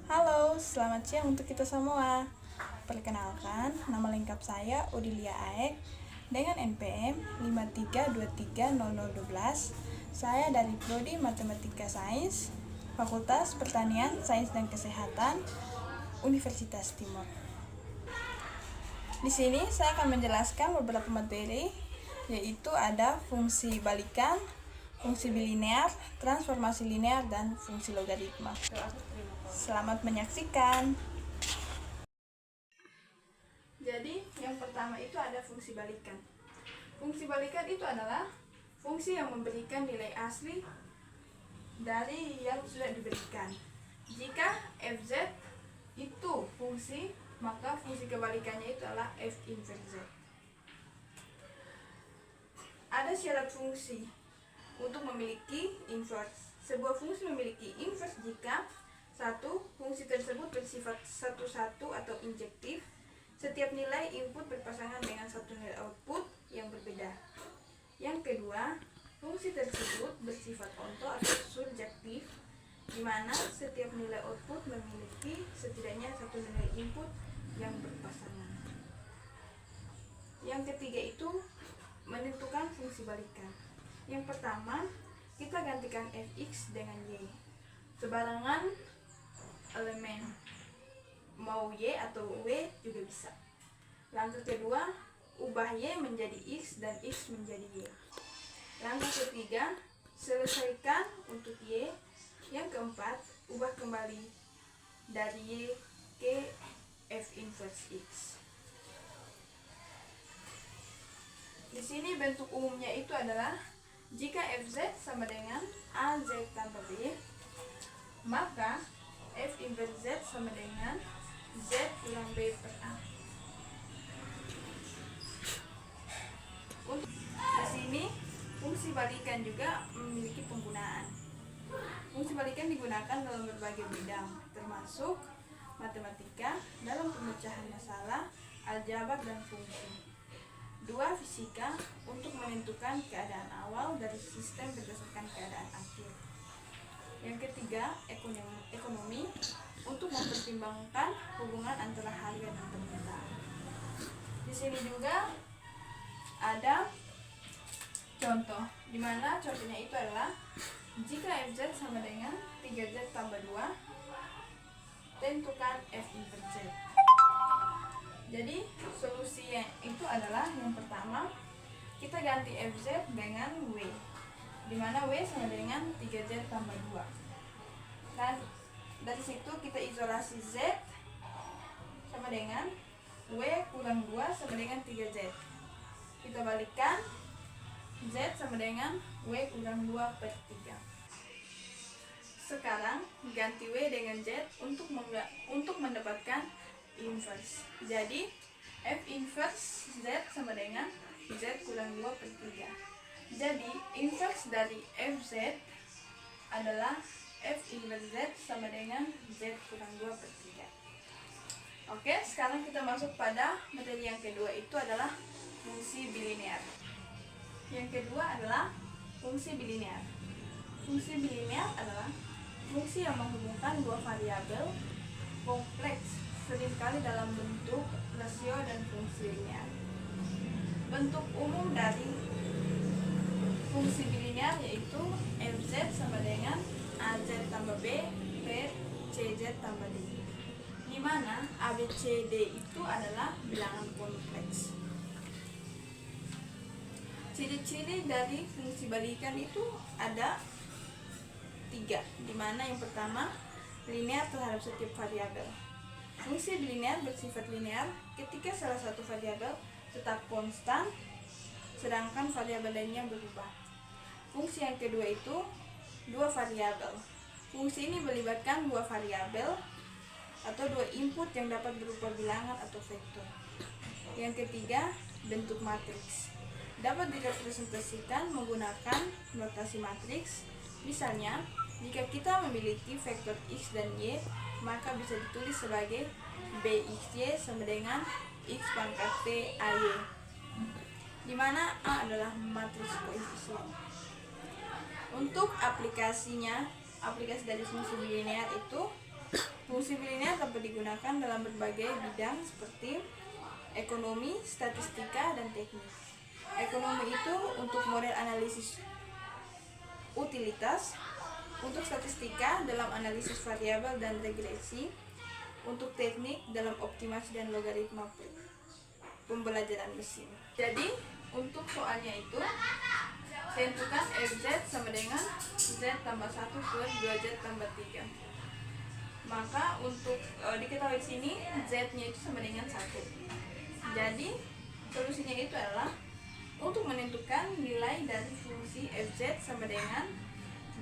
Halo, selamat siang untuk kita semua. Perkenalkan, nama lengkap saya Odilia Aek dengan NPM 53230012. Saya dari Prodi Matematika Sains, Fakultas Pertanian, Sains dan Kesehatan, Universitas Timur. Di sini saya akan menjelaskan beberapa materi, yaitu ada fungsi balikan, fungsi bilinear, transformasi linear, dan fungsi logaritma. Selamat menyaksikan. Jadi, yang pertama itu ada fungsi balikan. Fungsi balikan itu adalah fungsi yang memberikan nilai asli dari yang sudah diberikan. Jika fz itu fungsi, maka fungsi kebalikannya itu adalah f inverse z. Ada syarat fungsi untuk memiliki inverse. Sebuah fungsi memiliki inverse jika satu, fungsi tersebut bersifat satu-satu atau injektif. Setiap nilai input berpasangan dengan satu nilai output yang berbeda. Yang kedua, fungsi tersebut bersifat onto atau surjektif, di mana setiap nilai output memiliki setidaknya satu nilai input yang berpasangan. Yang ketiga itu menentukan fungsi balikan. Yang pertama, kita gantikan fx dengan y. Sebarangan elemen, mau y atau w juga bisa. Langkah kedua, ubah y menjadi x dan x menjadi y. Langkah ketiga, selesaikan untuk y. Yang keempat, ubah kembali dari y ke f inverse x. Di sini bentuk umumnya itu adalah jika fz sama dengan az tambah b, maka f inverse z sama dengan z kurang b per a. Untuk di sini fungsi balikan juga memiliki penggunaan. Fungsi balikan digunakan dalam berbagai bidang, termasuk matematika, dalam pemecahan masalah, aljabar, dan fungsi. 2. Fisika, untuk menentukan keadaan awal dari sistem berdasarkan keadaan akhir. Yang ketiga, ekonomi, untuk mempertimbangkan hubungan antara harga dan permintaan. Di sini juga ada contoh, di mana contohnya itu adalah jika fz sama dengan 3z tambah 2, tentukan f inverse z. Jadi solusinya itu adalah yang pertama, kita ganti fz dengan w, di mana w sama dengan 3z tambah 2. Dan dari situ kita isolasi z sama dengan w kurang 2 sama dengan 3z. Kita balikkan z sama dengan w kurang 2 per 3. Sekarang ganti w dengan z untuk mendapatkan inverse. Jadi f inverse z sama dengan z kurang 2 per 3. Jadi inverse dari fz adalah f inverse z sama dengan z kurang 2 per 3. Oke, sekarang kita masuk pada materi yang kedua, itu adalah fungsi bilinear. Yang kedua adalah fungsi bilinear. Fungsi bilinear adalah fungsi yang menghubungkan dua variabel kompleks seringkali dalam bentuk rasio dan fungsi linear. Bentuk umum dari fungsi bilinear yaitu fz sama dengan az tambah b per cz tambah d, di mana a, b, c, d itu adalah bilangan kompleks. Ciri-ciri dari fungsi balikan itu ada 3, di mana yang pertama, linear terhadap setiap variabel. Fungsi bilinear bersifat linear ketika salah satu variabel tetap konstan, sedangkan variabel lainnya berubah. Fungsi yang kedua itu dua variabel. Fungsi ini melibatkan dua variabel atau dua input yang dapat berupa bilangan atau vektor. Yang ketiga, bentuk matriks. Dapat direpresentasikan menggunakan notasi matriks. Misalnya, jika kita memiliki vektor x dan y, maka bisa ditulis sebagai bxy sama dengan x pangkat t ay, di mana a adalah matriks koefisien. Untuk aplikasi dari fungsi bilinear itu Fungsi bilinear dapat digunakan dalam berbagai bidang seperti ekonomi, statistika, dan teknik. Ekonomi itu untuk model analisis utilitas, untuk statistika dalam analisis variabel dan regresi, untuk teknik dalam optimasi dan logaritma pembelajaran mesin. Jadi untuk soalnya itu tentukan fz sama dengan z tambah 1 plus 2z tambah 3. Maka untuk diketahui sini z-nya itu sama dengan 1. Jadi solusinya itu adalah untuk menentukan nilai dari fungsi fz sama dengan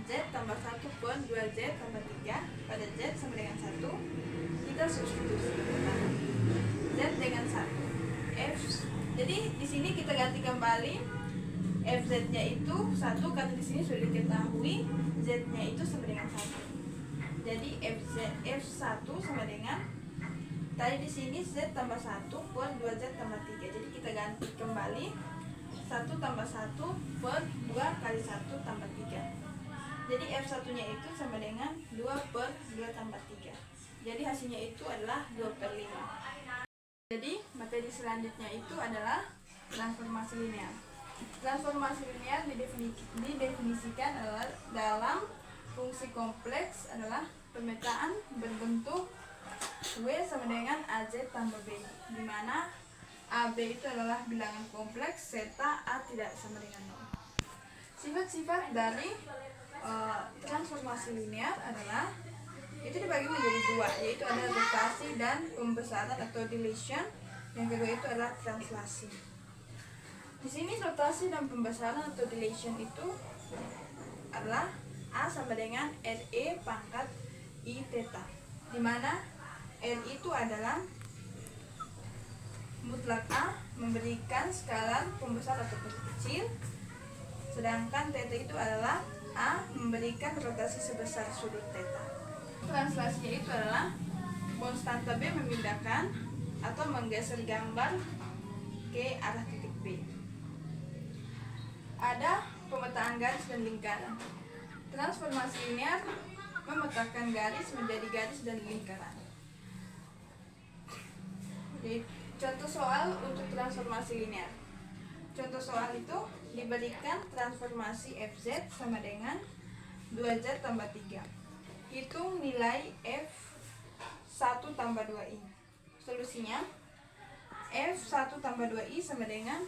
z tambah 1 plus 2z tambah 3 pada z sama dengan 1, kita substitusi z dengan 1. Jadi di sini kita ganti kembali fz-nya itu 1 karena di sini sudah diketahui z-nya itu sama dengan 1. Jadi f1 sama dengan tadi di sini z tambah 1 plus 2z tambah 3. Jadi kita ganti kembali 1 tambah 1 per 2 kali 1 tambah 3. Jadi f1-nya itu sama dengan 2 per 2 tambah 3. Jadi hasilnya itu adalah 2 per 5. Jadi materi selanjutnya itu adalah transformasi linear. Transformasi linear didefinisikan adalah dalam fungsi kompleks adalah pemetaan berbentuk W sama dengan AZ tambah B, di mana AB itu adalah bilangan kompleks serta A tidak sama dengan 0. Sifat-sifat dari transformasi linear adalah itu dibagi menjadi dua, yaitu ada rotasi dan pembesaran atau dilation. Yang kedua itu adalah translasi. Di sini rotasi dan pembesaran atau dilation itu adalah A sama dengan RE pangkat I theta, di mana R itu adalah mutlak A memberikan skala pembesar atau kecil, sedangkan theta itu adalah A memberikan rotasi sebesar sudut theta. Translasinya itu adalah konstanta B memindahkan atau menggeser gambar ke arah titik B. Ada pemetaan garis dan lingkaran. Transformasi linear memetakan garis menjadi garis dan lingkaran. Jadi, contoh soal untuk transformasi linear. Contoh soal itu diberikan transformasi fz sama dengan 2z tambah 3. Hitung nilai f1 tambah 2i. Solusinya f1 tambah 2i sama dengan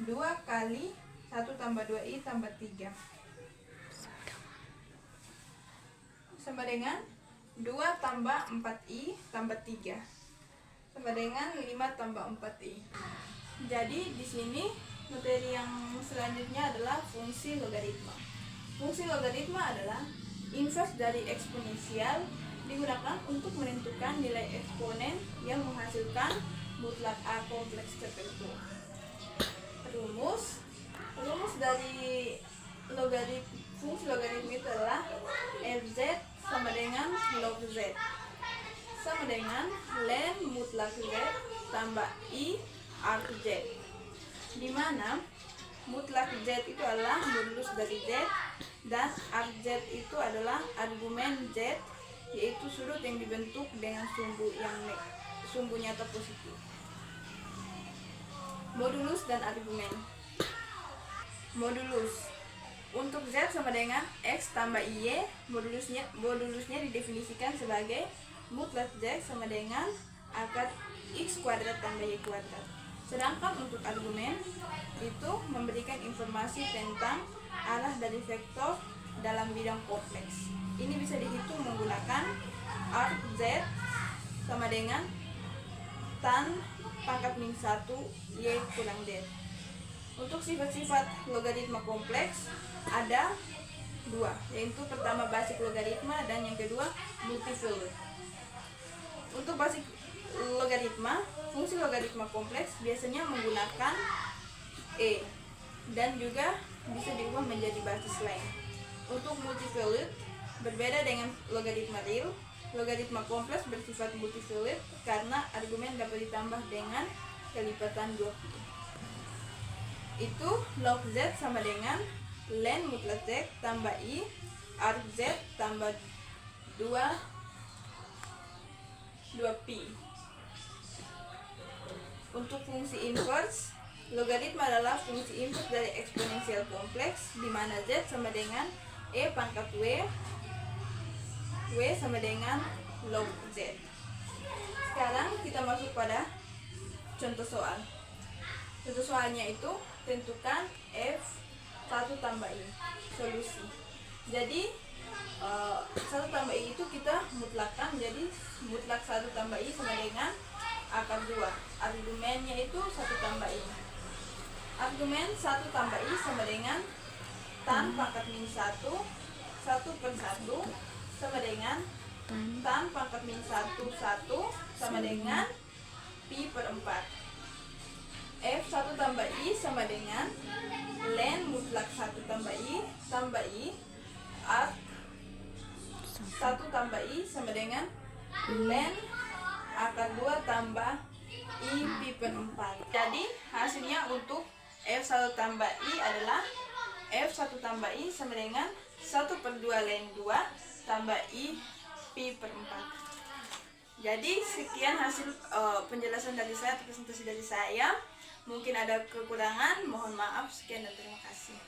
2 kali 1 tambah 2i tambah 3 sama dengan 2 tambah 4i tambah 3 sama dengan 5 tambah 4i. Jadi di sini materi yang selanjutnya adalah fungsi logaritma. Fungsi logaritma adalah inverse dari eksponensial, digunakan untuk menentukan nilai eksponen yang menghasilkan mutlak A kompleks tertentu. Rumus dari fungsi logaritma itu adalah fz sama dengan log z sama dengan len mutlak z tambah i arc z, di mana mutlak z itu adalah modulus dari z dan arc z itu adalah argumen z, yaitu sudut yang dibentuk dengan sumbu nyata positif. Modulus dan argumen. Modulus untuk z sama dengan x tambah y, modulusnya didefinisikan sebagai mutlak z sama dengan akar x kuadrat tambah y kuadrat. Sedangkan untuk argumen itu memberikan informasi tentang arah dari vektor dalam bidang kompleks. Ini bisa dihitung menggunakan arc z sama dengan tan pangkat min 1 y kurang d. Untuk sifat-sifat logaritma kompleks ada dua, yaitu pertama basic logaritma dan yang kedua multivalued. Untuk basic logaritma, fungsi logaritma kompleks biasanya menggunakan e dan juga bisa diubah menjadi basis lain. Untuk multivalued berbeda dengan logaritma real. Logaritma kompleks bersifat multivalued karena argumen dapat ditambah dengan kelipatan 20. Itu log z sama dengan len mutlak z tambah i arc z tambah 2 2pi. Untuk fungsi inverse, logaritma adalah fungsi inverse dari eksponensial kompleks di mana z sama dengan e pangkat w sama dengan log z. Sekarang kita masuk pada contoh soal. Contoh soalnya itu tentukan f1 tambah i. Solusi. Jadi 1 tambah i itu kita mutlakkan, jadi mutlak 1 tambah i sama dengan akar 2. Argumennya itu 1 tambah i. Argumen 1 tambah i sama dengan tan pangkat min 1 1 per 1 sama dengan tan pangkat min 1 1 sama dengan pi per 4. F1 tambah i sama dengan len mutlak 1 tambah i arg 1 tambah i sama dengan len akar 2 tambah i pi per 4. Jadi hasilnya untuk F1 tambah i adalah F1 tambah i sama dengan 1 per 2 len 2 tambah i pi per 4. Jadi sekian hasil penjelasan dari saya atau presentasi dari saya. Mungkin ada kekurangan, mohon maaf. Sekian dan terima kasih.